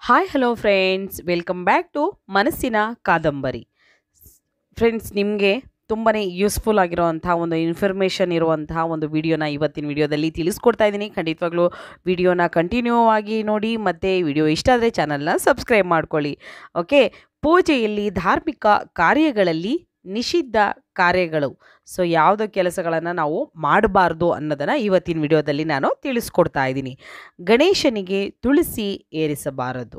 Hi hello friends, welcome back to ಮನಸ್ಸಿನ ಕಾದಂಬರಿ. Friends, ನಿಮಗೆ ತುಂಬಾ ಯೂಸ್ಫುಲ್ ಆಗಿರೋವಂಥ ಒಂದು ಇನ್ಫಾರ್ಮೇಷನ್ ಇರುವಂತಹ ಒಂದು ವಿಡಿಯೋನ ಇವತ್ತಿನ ವಿಡಿಯೋದಲ್ಲಿ ತಿಳಿಸ್ಕೊಡ್ತಾ ಇದ್ದೀನಿ. ಖಂಡಿತವಾಗ್ಲೂ ವಿಡಿಯೋನ ಕಂಟಿನ್ಯೂ ಆಗಿ ನೋಡಿ, ಮತ್ತು ವಿಡಿಯೋ ಇಷ್ಟ ಆದರೆ ಚಾನಲ್ನ ಸಬ್ಸ್ಕ್ರೈಬ್ ಮಾಡ್ಕೊಳ್ಳಿ. ಓಕೆ, ಪೂಜೆಯಲ್ಲಿ ಧಾರ್ಮಿಕ ಕಾರ್ಯಗಳಲ್ಲಿ ನಿಷಿದ್ಧ ಕಾರ್ಯಗಳು, ಸೊ ಯಾವುದೋ ಕೆಲಸಗಳನ್ನು ನಾವು ಮಾಡಬಾರ್ದು ಅನ್ನೋದನ್ನು ಇವತ್ತಿನ ವಿಡಿಯೋದಲ್ಲಿ ನಾನು ತಿಳಿಸ್ಕೊಡ್ತಾ ಇದ್ದೀನಿ. ಗಣೇಶನಿಗೆ ತುಳಸಿ ಏರಿಸಬಾರದು,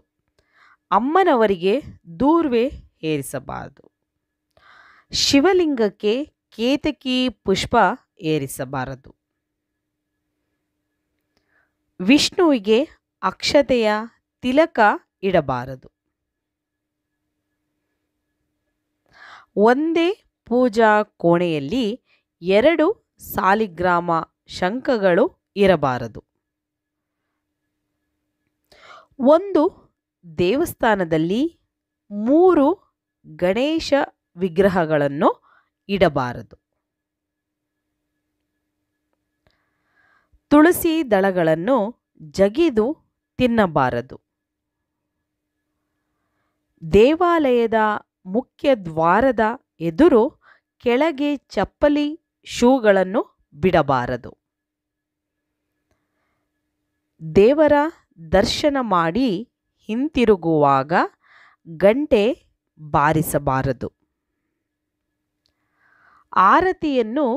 ಅಮ್ಮನವರಿಗೆ ದೂರ್ವೆ ಏರಿಸಬಾರದು, ಶಿವಲಿಂಗಕ್ಕೆ ಕೇತಕಿ ಪುಷ್ಪ ಏರಿಸಬಾರದು, ವಿಷ್ಣುವಿಗೆ ಅಕ್ಷತೆಯ ತಿಲಕ ಇಡಬಾರದು, ಒಂದೇ ಪೂಜಾ ಕೋಣೆಯಲ್ಲಿ 2 ಸಾಲಿಗ್ರಾಮ ಶಂಖಗಳು ಇರಬಾರದು, ಒಂದು ದೇವಸ್ಥಾನದಲ್ಲಿ 3 ಗಣೇಶ ವಿಗ್ರಹಗಳನ್ನು ಇಡಬಾರದು, ತುಳಸಿ ದಳಗಳನ್ನು ಜಗಿದು ತಿನ್ನಬಾರದು, ದೇವಾಲಯದ ಮುಖ್ಯ ದ್ವಾರದ ಎದುರು ಕೆಳಗೆ ಚಪ್ಪಲಿ ಶೂಗಳನ್ನು ಬಿಡಬಾರದು, ದೇವರ ದರ್ಶನ ಮಾಡಿ ಹಿಂತಿರುಗುವಾಗ ಗಂಟೆ ಬಾರಿಸಬಾರದು, ಆರತಿಯನ್ನು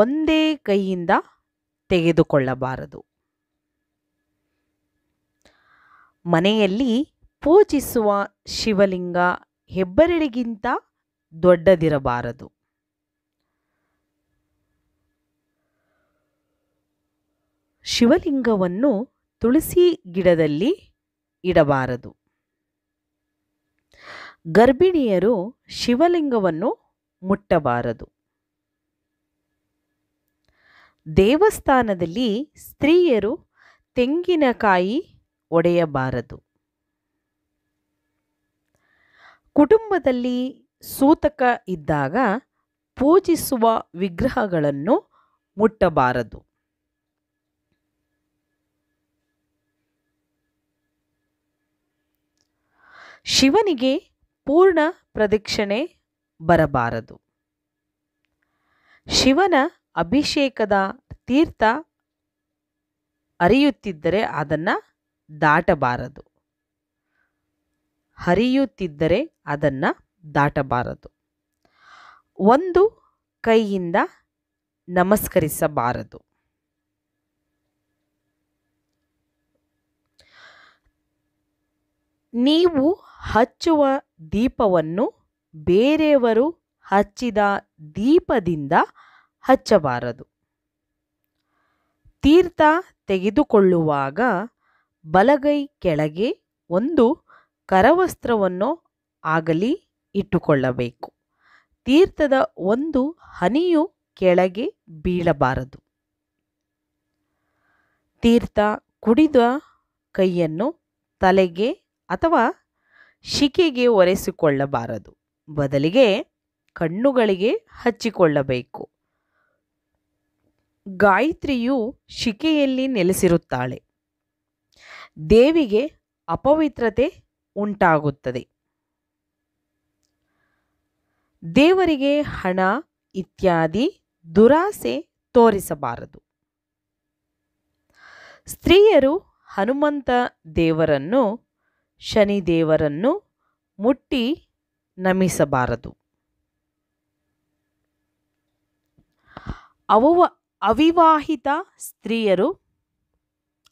ಒಂದೇ ಕೈಯಿಂದ ತೆಗೆದುಕೊಳ್ಳಬಾರದು, ಮನೆಯಲ್ಲಿ ಪೂಜಿಸುವ ಶಿವಲಿಂಗ ಹೆಬ್ಬೆರಳಿಗಿಂತ ದೊಡ್ಡದಿರಬಾರದು, ಶಿವಲಿಂಗವನ್ನು ತುಳಸಿ ಗಿಡದಲ್ಲಿ ಇಡಬಾರದು, ಗರ್ಭಿಣಿಯರು ಶಿವಲಿಂಗವನ್ನು ಮುಟ್ಟಬಾರದು, ದೇವಸ್ಥಾನದಲ್ಲಿ ಸ್ತ್ರೀಯರು ತೆಂಗಿನಕಾಯಿ ಒಡೆಯಬಾರದು, ಕುಟುಂಬದಲ್ಲಿ ಸೂತಕ ಇದ್ದಾಗ ಪೂಜಿಸುವ ವಿಗ್ರಹಗಳನ್ನು ಮುಟ್ಟಬಾರದು, ಶಿವನಿಗೆ ಪೂರ್ಣ ಪ್ರದಕ್ಷಿಣೆ ಬರಬಾರದು, ಶಿವನ ಅಭಿಷೇಕದ ತೀರ್ಥ ಹರಿಯುತ್ತಿದ್ದರೆ ಅದನ್ನು ದಾಟಬಾರದು, ಹರಿಯುತ್ತಿದ್ದರೆ ಅದನ್ನು ದಾಟಬಾರದು, ಒಂದು ಕೈಯಿಂದ ನಮಸ್ಕರಿಸಬಾರದು, ನೀವು ಹಚ್ಚುವ ದೀಪವನ್ನು ಬೇರೆಯವರು ಹಚ್ಚಿದ ದೀಪದಿಂದ ಹಚ್ಚಬಾರದು, ತೀರ್ಥ ತೆಗೆದುಕೊಳ್ಳುವಾಗ ಬಲಗೈ ಕೆಳಗೆ ಒಂದು ಕರವಸ್ತ್ರವನ್ನು ಆಗಲಿ ಇಟ್ಟುಕೊಳ್ಳಬೇಕು, ತೀರ್ಥದ ಒಂದು ಹನಿಯು ಕೆಳಗೆ ಬೀಳಬಾರದು, ತೀರ್ಥ ಕುಡಿದ ಕೈಯನ್ನು ತಲೆಗೆ ಅಥವಾ ಶಿಕೆಗೆ ಒರೆಸಿಕೊಳ್ಳಬಾರದು, ಬದಲಿಗೆ ಕಣ್ಣುಗಳಿಗೆ ಹಚ್ಚಿಕೊಳ್ಳಬೇಕು. ಗಾಯತ್ರಿಯು ಶಿಕೆಯಲ್ಲಿ ನೆಲೆಸಿರುತ್ತಾಳೆ, ದೇವಿಗೆ ಅಪವಿತ್ರತೆ ಉಂಟಾಗುತ್ತದೆ, ದೇವರಿಗೆ ಹಣ ಇತ್ಯಾದಿ ದುರಾಸೆ ತೋರಿಸಬಾರದು, ಸ್ತ್ರೀಯರು ಹನುಮಂತ ದೇವರನ್ನು ಶನಿದೇವರನ್ನು ಮುಟ್ಟಿ ನಮಿಸಬಾರದು, ಅವಿವಾಹಿತ ಸ್ತ್ರೀಯರು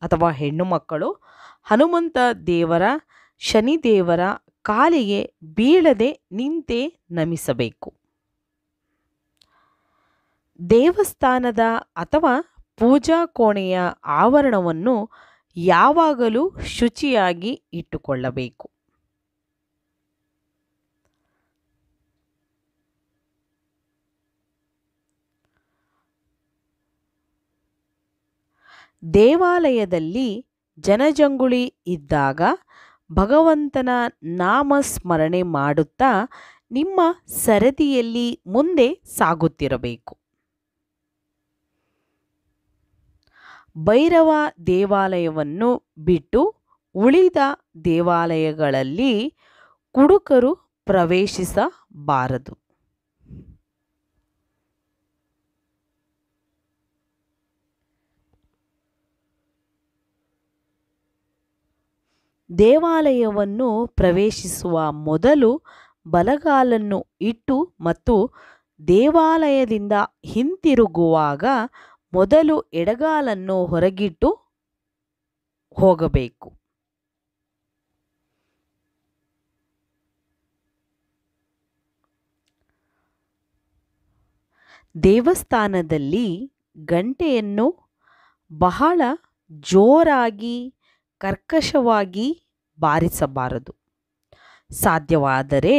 ಅಥವಾ ಹೆಣ್ಣು ಮಕ್ಕಳು ಹನುಮಂತ ದೇವರ ಶನಿದೇವರ ಕಾಲಿಗೆ ಬೀಳದೆ ನಿಂತೇ ನಮಿಸಬೇಕು, ದೇವಸ್ಥಾನದ ಅಥವಾ ಪೂಜಾ ಕೋಣೆಯ ಆವರಣವನ್ನು ಯಾವಾಗಲೂ ಶುಚಿಯಾಗಿ ಇಟ್ಟುಕೊಳ್ಳಬೇಕು, ದೇವಾಲಯದಲ್ಲಿ ಜನಜಂಗುಳಿ ಇದ್ದಾಗ ಭಗವಂತನ ನಾಮಸ್ಮರಣೆ ಮಾಡುತ್ತಾ ನಿಮ್ಮ ಸರದಿಯಲ್ಲಿ ಮುಂದೆ ಸಾಗುತ್ತಿರಬೇಕು, ಭೈರವ ದೇವಾಲಯವನ್ನು ಬಿಟ್ಟು ಉಳಿದ ದೇವಾಲಯಗಳಲ್ಲಿ ಕುಡುಕರು ಪ್ರವೇಶಿಸಬಾರದು. ದೇವಾಲಯವನ್ನು ಪ್ರವೇಶಿಸುವ ಮೊದಲು ಬಲಗಾಲನ್ನು ಇಟ್ಟು ಮತ್ತು ದೇವಾಲಯದಿಂದ ಹಿಂತಿರುಗುವಾಗ ಮೊದಲು ಎಡಗಾಲನ್ನು ಹೊರಗಿಟ್ಟು ಹೋಗಬೇಕು. ದೇವಸ್ಥಾನದಲ್ಲಿ ಗಂಟೆಯನ್ನು ಬಹಳ ಜೋರಾಗಿ ಕರ್ಕಶವಾಗಿ ಬಾರಿಸಬಾರದು. ಸಾಧ್ಯವಾದರೆ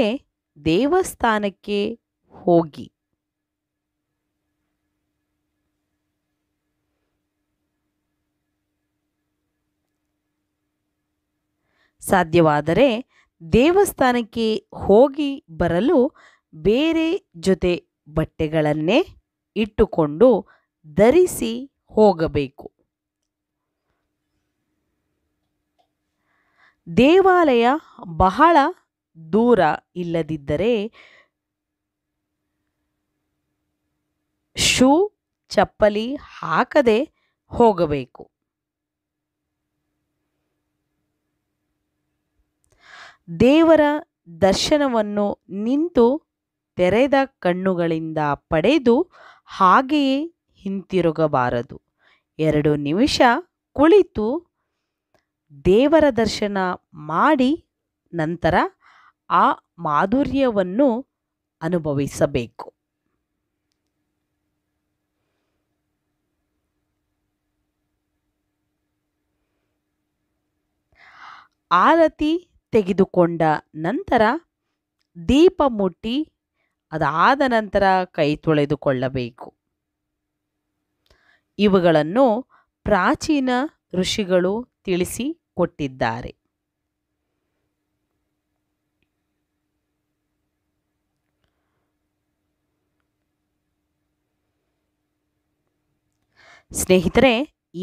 ದೇವಸ್ಥಾನಕ್ಕೆ ಹೋಗಿ ಬರಲು ಬೇರೆ ಜೊತೆ ಬಟ್ಟೆಗಳನ್ನೇ ಇಟ್ಟುಕೊಂಡು ಧರಿಸಿ ಹೋಗಬೇಕು. ದೇವಾಲಯ ಬಹಳ ದೂರ ಇಲ್ಲದಿದ್ದರೆ ಶೂ ಚಪ್ಪಲಿ ಹಾಕದೆ ಹೋಗಬೇಕು. ದೇವರ ದರ್ಶನವನ್ನು ನಿಂತು ತೆರೆದ ಕಣ್ಣುಗಳಿಂದ ಪಡೆದು ಹಾಗೆಯೇ ಹಿಂತಿರುಗಬಾರದು. 2 ನಿಮಿಷ ಕುಳಿತು ದೇವರ ದರ್ಶನ ಮಾಡಿ ನಂತರ ಆ ಮಾಧುರ್ಯವನ್ನು ಅನುಭವಿಸಬೇಕು. ಆರತಿ ತೆಗೆದುಕೊಂಡ ನಂತರ ದೀಪ ಮುಟ್ಟಿ ಅದಾದ ನಂತರ ಕೈ ತೊಳೆದುಕೊಳ್ಳಬೇಕು. ಇವುಗಳನ್ನು ಪ್ರಾಚೀನ ಋಷಿಗಳು ತಿಳಿಸಿ ಕೊಟ್ಟಿದ್ದಾರೆ. ಸ್ನೇಹಿತರೆ,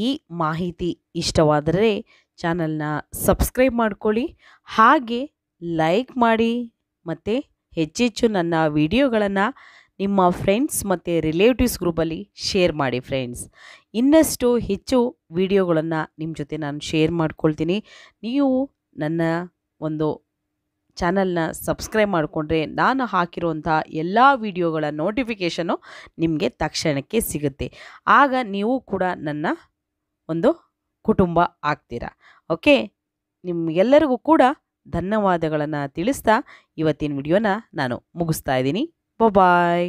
ಈ ಮಾಹಿತಿ ಇಷ್ಟವಾದರೆ ಚಾನಲ್ನ ಸಬ್ಸ್ಕ್ರೈಬ್ ಮಾಡ್ಕೊಳ್ಳಿ, ಹಾಗೆ ಲೈಕ್ ಮಾಡಿ ಮತ್ತು ಹೆಚ್ಚೆಚ್ಚು ನನ್ನ ವಿಡಿಯೋಗಳನ್ನು ನಿಮ್ಮ ಫ್ರೆಂಡ್ಸ್ ಮತ್ತು ರಿಲೇಟಿವ್ಸ್ ಗ್ರೂಪಲ್ಲಿ ಶೇರ್ ಮಾಡಿ ಫ್ರೆಂಡ್ಸ್. ಇನ್ನಷ್ಟು ಹೆಚ್ಚು ವಿಡಿಯೋಗಳನ್ನು ನಿಮ್ಮ ಜೊತೆ ನಾನು ಶೇರ್ ಮಾಡ್ಕೊಳ್ತೀನಿ. ನೀವು ನನ್ನ ಒಂದು ಚಾನಲ್ನ ಸಬ್ಸ್ಕ್ರೈಬ್ ಮಾಡಿಕೊಂಡ್ರೆ ನಾನು ಹಾಕಿರುವಂಥ ಎಲ್ಲ ವಿಡಿಯೋಗಳ ನೋಟಿಫಿಕೇಷನ್ನು ನಿಮಗೆ ತಕ್ಷಣಕ್ಕೆ ಸಿಗುತ್ತೆ. ಆಗ ನೀವು ಕೂಡ ನನ್ನ ಒಂದು ಕುಟುಂಬ ಆಗ್ತೀರಾ. ಓಕೆ, ನಿಮಗೆಲ್ಲರಿಗೂ ಕೂಡ ಧನ್ಯವಾದಗಳನ್ನು ತಿಳಿಸ್ತಾ ಇವತ್ತಿನ ವಿಡಿಯೋನ ನಾನು ಮುಗಿಸ್ತಾ ಇದ್ದೀನಿ. ಬಾಯ್.